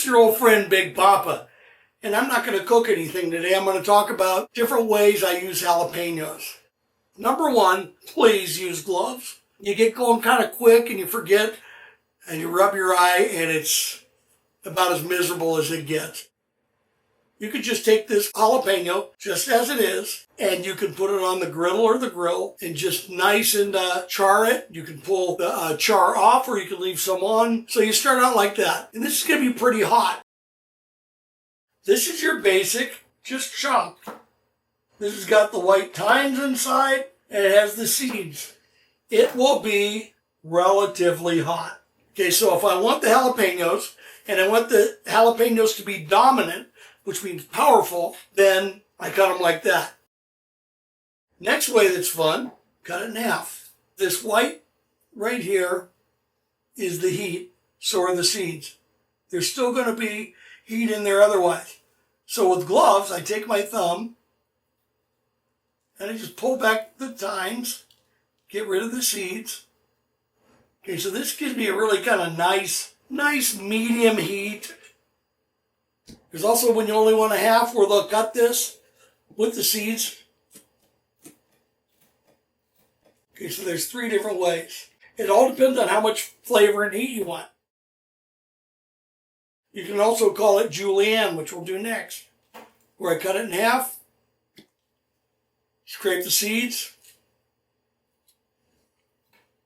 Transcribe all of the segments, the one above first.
It's your old friend Big Poppa, and I'm not going to cook anything today. I'm going to talk about different ways I use jalapenos. Number one, please use gloves. You get going kind of quick and you forget, and you rub your eye, and it's about as miserable as it gets. You could just take this jalapeno just as it is, and you can put it on the griddle or the grill and just nice and char it. You can pull the char off, or you can leave some on. So you start out like that. And this is going to be pretty hot. This is your basic, just chunk. This has got the white tines inside, and it has the seeds. It will be relatively hot. Okay, so if I want the jalapenos, and I want the jalapenos to be dominant, which means powerful, then I cut them like that. Next way that's fun, cut it in half. This white right here is the heat, so are the seeds. There's still going to be heat in there otherwise. So with gloves, I take my thumb and I just pull back the tines, get rid of the seeds. Okay, so this gives me a really kind of nice medium heat. There's also when you only want a half where they'll cut this with the seeds. Okay, so there's 3 different ways. It all depends on how much flavor and heat you want. You can also call it julienne, which we'll do next, where I cut it in half, scrape the seeds.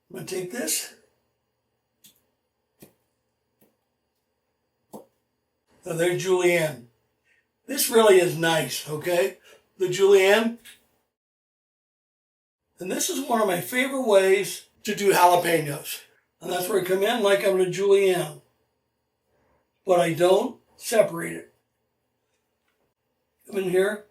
I'm going to take this. Now there's julienne. This really is nice, okay? The julienne. And this is one of my favorite ways to do jalapenos. And that's where I come in like I'm a julienne. But I don't separate it. Come in here.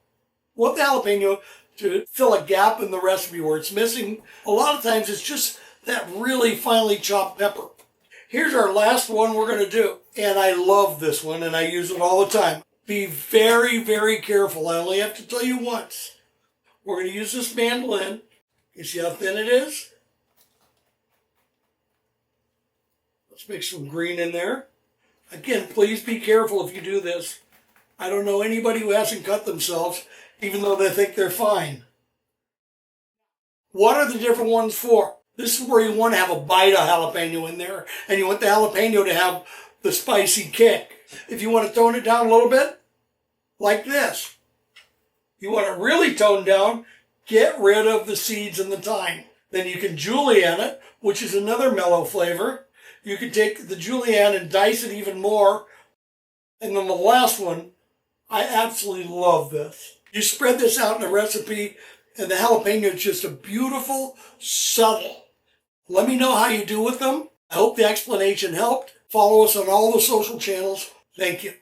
Want the jalapeno to fill a gap in the recipe where it's missing. A lot of times it's just that really finely chopped pepper. Here's our last one we're going to do. And I love this one, and I use it all the time. Be very, very careful. I only have to tell you once. We're going to use this mandolin. You see how thin it is? Let's make some green in there. Again, please be careful if you do this. I don't know anybody who hasn't cut themselves, even though they think they're fine. What are the different ones for? This is where you want to have a bite of jalapeno in there, and you want the jalapeno to have the spicy kick. If you want to tone it down a little bit, like this. You want it really toned down, get rid of the seeds and the thyme. Then you can julienne it, which is another mellow flavor. You can take the julienne and dice it even more. And then the last one, I absolutely love this. You spread this out in a recipe, and the jalapeno is just a beautiful, subtle. Let me know how you do with them. I hope the explanation helped. Follow us on all the social channels. Thank you.